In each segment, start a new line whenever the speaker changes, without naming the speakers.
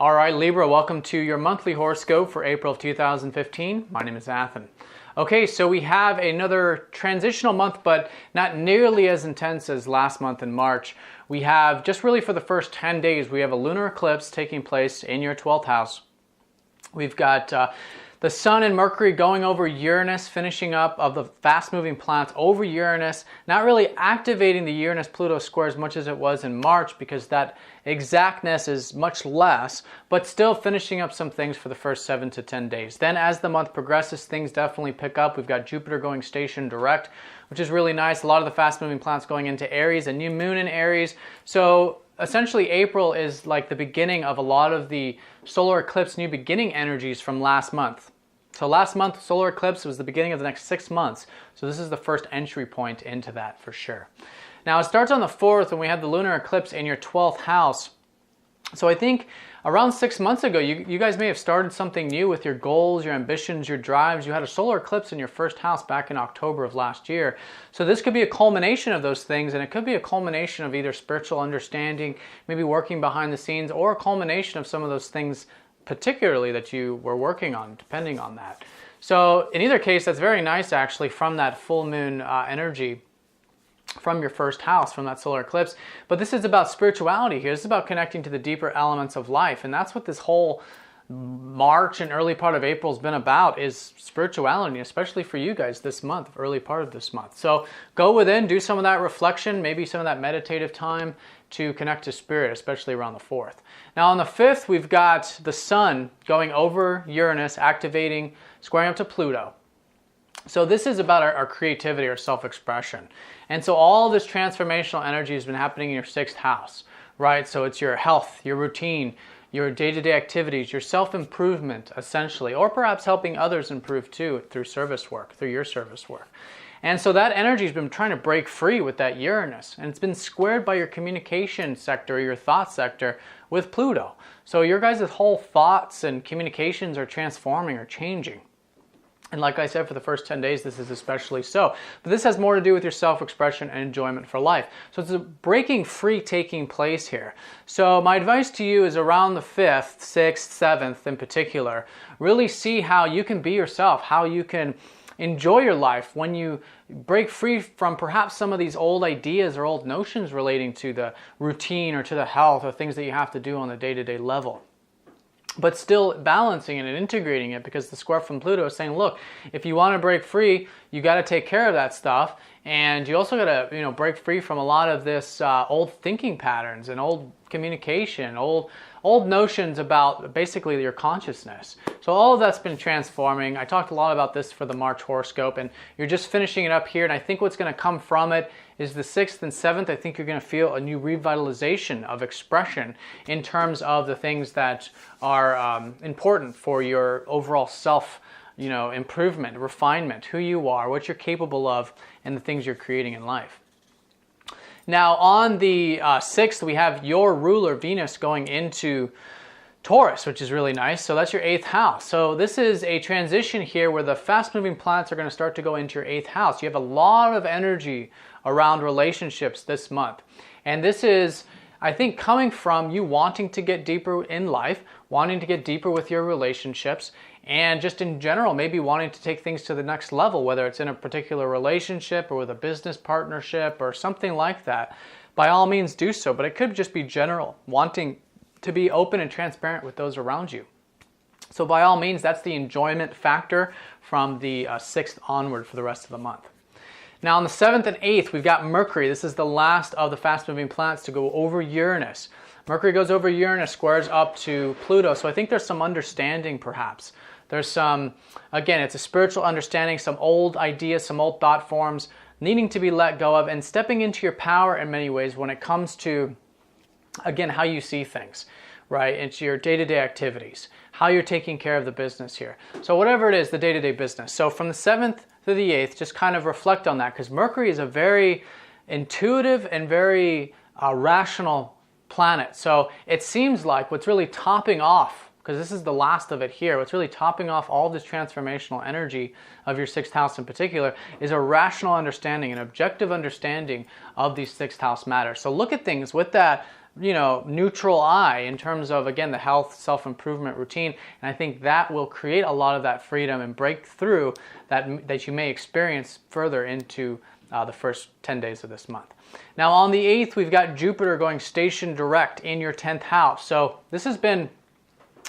All right, Libra, welcome to your monthly horoscope for April of 2015. My name is Athan. Okay, so we have another transitional month, but not nearly as intense as last month in March. We have, just really for the first 10 days, we have a lunar eclipse taking place in your 12th house. We've got the Sun and Mercury going over Uranus, finishing up of the fast-moving planets over Uranus, not really activating the Uranus Pluto Square as much as it was in March because that exactness is much less, but still finishing up some things for the first 7 to 10 days. Then as the month progresses, things definitely pick up. We've got Jupiter going station direct, which is really nice. A lot of the fast-moving planets going into Aries, a new moon in Aries. So essentially April is like the beginning of a lot of the solar eclipse new beginning energies from last month. So last month, solar eclipse was the beginning of the next 6 months. So this is the first entry point into that for sure. Now it starts on the 4th when we have the lunar eclipse in your 12th house. So I think around 6 months ago, you guys may have started something new with your goals, your ambitions, your drives. You had a solar eclipse in your first house back in October of last year. So this could be a culmination of those things, and it could be a culmination of either spiritual understanding, maybe working behind the scenes, or a culmination of some of those things particularly that you were working on, depending on that. So in either case, that's very nice actually from that full moon energy from your first house, from that solar eclipse. But this is about spirituality here. This is about connecting to the deeper elements of life. And that's what this whole March and early part of April has been about, is spirituality, especially for you guys this month, early part of this month. So go within, do some of that reflection, maybe some of that meditative time to connect to spirit, especially around the 4th. Now on the 5th, we've got the Sun going over Uranus, activating, squaring up to Pluto. So this is about our creativity, our self-expression. And so all this transformational energy has been happening in your 6th house, right? So it's your health, your routine, your day-to-day activities, your self-improvement, essentially, or perhaps helping others improve too through service work, through your service work. And so that energy has been trying to break free with that Uranus, and it's been squared by your communication sector, your thought sector, with Pluto. So your guys' whole thoughts and communications are transforming or changing. And like I said, for the first 10 days, this is especially so. But this has more to do with your self-expression and enjoyment for life. So it's a breaking free taking place here. So my advice to you is around the 5th, 6th, 7th in particular, really see how you can be yourself, how you can enjoy your life when you break free from perhaps some of these old ideas or old notions relating to the routine or to the health or things that you have to do on the day-to-day level. But still balancing it and integrating it, because the square from Pluto is saying, look, if you want to break free, you got to take care of that stuff, and you also got to, break free from a lot of this old thinking patterns and old communication, old notions about basically your consciousness. So all of that's been transforming. I talked a lot about this for the March horoscope, and you're just finishing it up here. And I think what's going to come from it is the 6th and 7th. I think you're going to feel a new revitalization of expression in terms of the things that are important for your overall self, improvement, refinement, who you are, what you're capable of, and the things you're creating in life. Now on the 6th, we have your ruler Venus going into Taurus, which is really nice. So that's your 8th house. So this is a transition here where the fast-moving planets are going to start to go into your 8th house. You have a lot of energy around relationships this month. And this is, I think, coming from you wanting to get deeper in life, wanting to get deeper with your relationships, and just in general, maybe wanting to take things to the next level, whether it's in a particular relationship or with a business partnership or something like that. By all means do so, but it could just be general, wanting to be open and transparent with those around you. So by all means, that's the enjoyment factor from the 6th onward for the rest of the month. Now on the 7th and 8th, we've got Mercury. This is the last of the fast-moving planets to go over Uranus. Mercury goes over Uranus, squares up to Pluto. So I think there's some understanding perhaps. There's some, again, it's a spiritual understanding, some old ideas, some old thought forms needing to be let go of and stepping into your power in many ways when it comes to, again, how you see things, right? It's your day-to-day activities, how you're taking care of the business here. So whatever it is, the day-to-day business. So from the 7th to the 8th, just kind of reflect on that, because Mercury is a very intuitive and very rational planet. So it seems like what's really topping off, because this is the last of it here, what's really topping off all this transformational energy of your 6th house in particular is a rational understanding, an objective understanding of these 6th house matters. So look at things with that neutral eye in terms of, again, the health, self-improvement routine. And I think that will create a lot of that freedom and breakthrough that you may experience further into the first 10 days of this month. Now on the 8th, we've got Jupiter going station direct in your 10th house. So this has been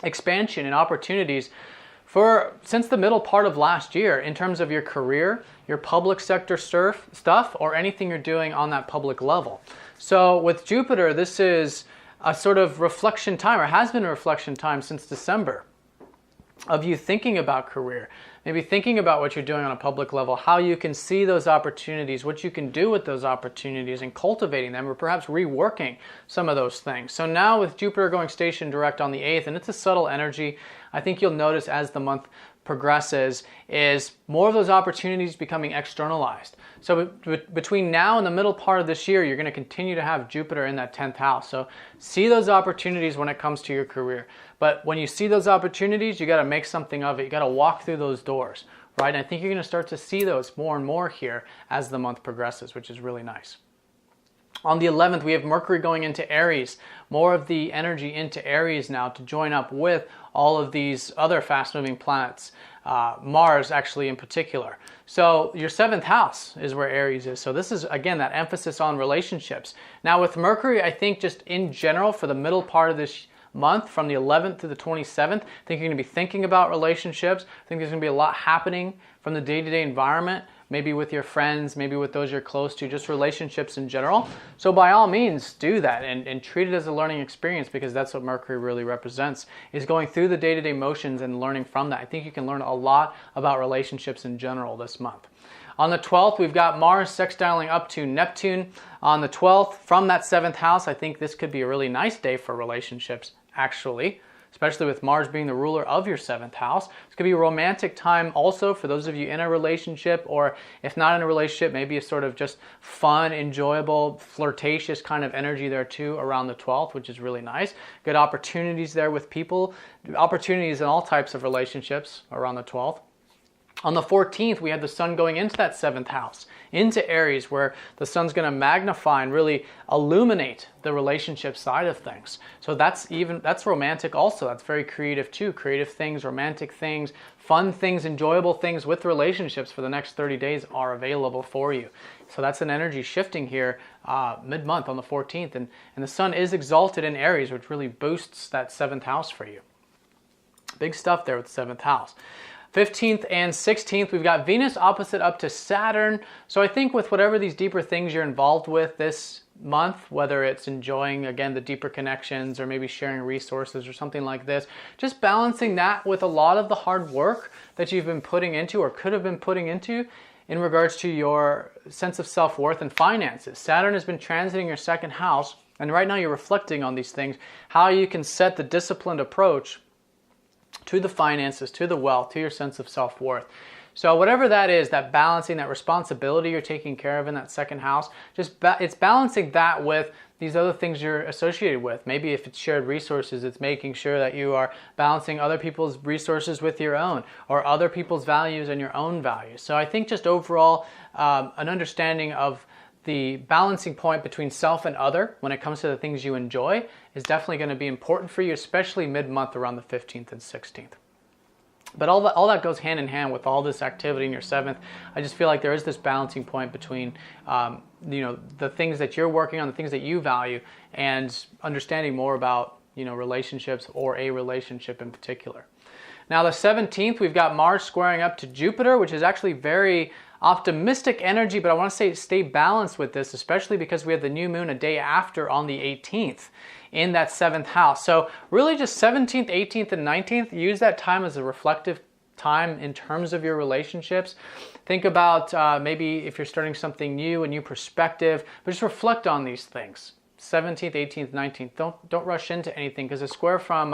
expansion and opportunities since the middle part of last year in terms of your career, your public sector stuff, or anything you're doing on that public level. So with Jupiter, this is a sort of reflection time, or has been a reflection time since December, of you thinking about career, maybe thinking about what you're doing on a public level, how you can see those opportunities, what you can do with those opportunities, and cultivating them, or perhaps reworking some of those things. So now with Jupiter going station direct on the 8th, and it's a subtle energy, I think you'll notice as the month progresses is more of those opportunities becoming externalized. So between now and the middle part of this year, you're going to continue to have Jupiter in that 10th house. So see those opportunities when it comes to your career. But when you see those opportunities, you got to make something of it. You got to walk through those doors, right? And I think you're going to start to see those more and more here as the month progresses, which is really nice. On the 11th, we have Mercury going into Aries, more of the energy into Aries now to join up with all of these other fast-moving planets, Mars actually in particular. So your 7th house is where Aries is. So this is, again, that emphasis on relationships. Now with Mercury, I think just in general for the middle part of this month, from the 11th to the 27th, I think you're going to be thinking about relationships. I think there's going to be a lot happening from the day-to-day environment, maybe with your friends, maybe with those you're close to, just relationships in general. So by all means, do that and treat it as a learning experience, because that's what Mercury really represents, is going through the day-to-day motions and learning from that. I think you can learn a lot about relationships in general this month. On the 12th, we've got Mars sextiling up to Neptune on the 12th from that 7th house. I think this could be a really nice day for relationships, actually, especially with Mars being the ruler of your 7th house. It's going to be a romantic time also for those of you in a relationship, or if not in a relationship, maybe a sort of just fun, enjoyable, flirtatious kind of energy there too around the 12th, which is really nice. Good opportunities there with people, opportunities in all types of relationships around the 12th. On the 14th, we have the Sun going into that 7th house, into Aries, where the Sun's going to magnify and really illuminate the relationship side of things. So that's romantic also. That's very creative too. Creative things, romantic things, fun things, enjoyable things with relationships for the next 30 days are available for you. So that's an energy shifting here mid-month on the 14th. And the Sun is exalted in Aries, which really boosts that 7th house for you. Big stuff there with the 7th house. 15th and 16th, we've got Venus opposite up to Saturn. So I think with whatever these deeper things you're involved with this month, whether it's enjoying, again, the deeper connections or maybe sharing resources or something like this, just balancing that with a lot of the hard work that you've been putting into or could have been putting into in regards to your sense of self-worth and finances. Saturn has been transiting your 2nd house, and right now you're reflecting on these things, how you can set the disciplined approach to the finances, to the wealth, to your sense of self-worth. So whatever that is, that balancing, that responsibility you're taking care of in that 2nd house, it's balancing that with these other things you're associated with. Maybe if it's shared resources, it's making sure that you are balancing other people's resources with your own, or other people's values and your own values. So I think just overall, an understanding of the balancing point between self and other when it comes to the things you enjoy is definitely going to be important for you, especially mid-month around the 15th and 16th. But all that goes hand in hand with all this activity in your 7th. I just feel like there is this balancing point between the things that you're working on, the things that you value, and understanding more about relationships, or a relationship in particular. Now the 17th, we've got Mars squaring up to Jupiter, which is actually very optimistic energy, but I want to say stay balanced with this, especially because we have the new moon a day after on the 18th in that 7th house. So really just 17th, 18th, and 19th, use that time as a reflective time in terms of your relationships. Think about maybe if you're starting something new, a new perspective, but just reflect on these things. 17th, 18th, 19th. Don't rush into anything, because a square from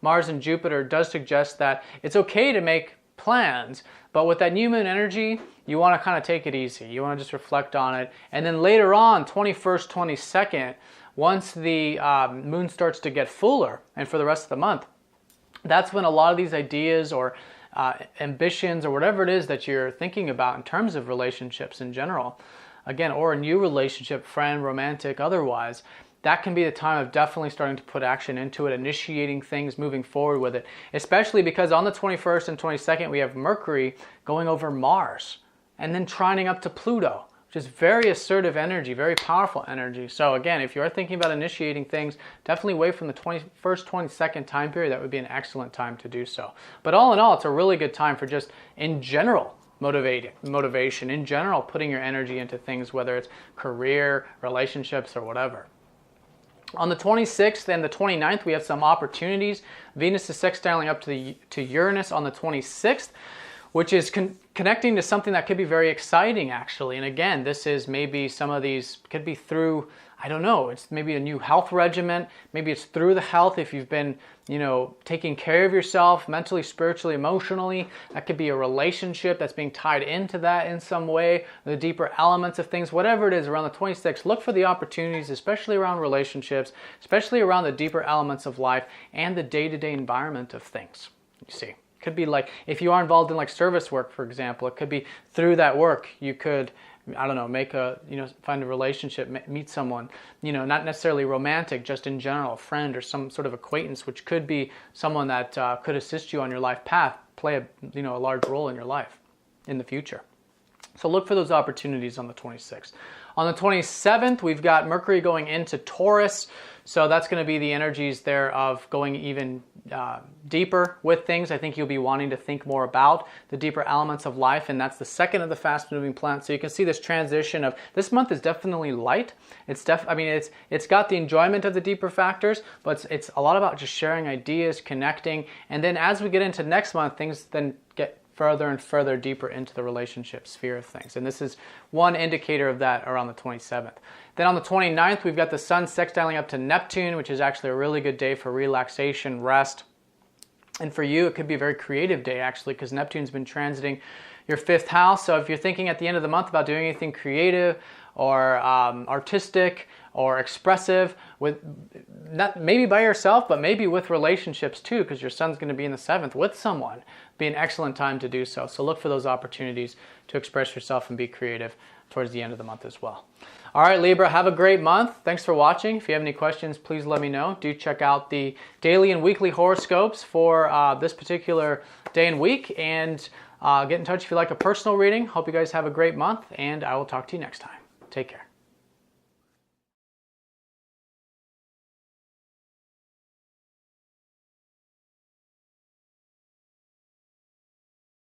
Mars and Jupiter does suggest that it's okay to make plans, but with that new moon energy, you want to kind of take it easy. You want to just reflect on it. And then later on, 21st, 22nd, once the moon starts to get fuller, and for the rest of the month, that's when a lot of these ideas or ambitions or whatever it is that you're thinking about in terms of relationships in general, again, or a new relationship, friend, romantic, otherwise, that can be the time of definitely starting to put action into it, initiating things, moving forward with it, especially because on the 21st and 22nd, we have Mercury going over Mars and then trining up to Pluto, which is very assertive energy, very powerful energy. So again, if you are thinking about initiating things, definitely wait from the 21st, 22nd time period. That would be an excellent time to do so. But all in all, it's a really good time for just, in general, motivation, in general, putting your energy into things, whether it's career, relationships, or whatever. On the 26th and the 29th, we have some opportunities. Venus is sextiling up to Uranus on the 26th, which is connecting to something that could be very exciting, actually. And again, this is maybe some of these could be through, I don't know, it's maybe a new health regimen. Maybe it's through the health if you've been, taking care of yourself mentally, spiritually, emotionally. That could be a relationship that's being tied into that in some way, the deeper elements of things, whatever it is around the 26th. Look for the opportunities, especially around relationships, especially around the deeper elements of life and the day-to-day environment of things, you see. Could be like, if you are involved in like service work, for example, it could be through that work you could, I don't know, find a relationship, meet someone, not necessarily romantic, just in general, a friend or some sort of acquaintance, which could be someone that could assist you on your life path, play a large role in your life in the future. So look for those opportunities on the 26th. On the 27th, we've got Mercury going into Taurus. So that's going to be the energies there of going even deeper with things. I think you'll be wanting to think more about the deeper elements of life, and that's the second of the fast-moving planets. So you can see this transition of this month is definitely light. It's got the enjoyment of the deeper factors, but it's a lot about just sharing ideas, connecting, and then as we get into next month, things then get further and further deeper into the relationship sphere of things. And this is one indicator of that around the 27th. Then on the 29th, we've got the Sun sextiling up to Neptune, which is actually a really good day for relaxation, rest. And for you, it could be a very creative day, actually, because Neptune's been transiting your 5th house. So if you're thinking at the end of the month about doing anything creative or artistic or expressive, with not maybe by yourself, but maybe with relationships too, because your Sun's going to be in the 7th with someone, be an excellent time to do so. So look for those opportunities to express yourself and be creative towards the end of the month as well. All right, Libra, have a great month. Thanks for watching. If you have any questions, please let me know. Do check out the daily and weekly horoscopes for this particular day and week, and get in touch if you like a personal reading. Hope you guys have a great month, and I will talk to you next time. Take care.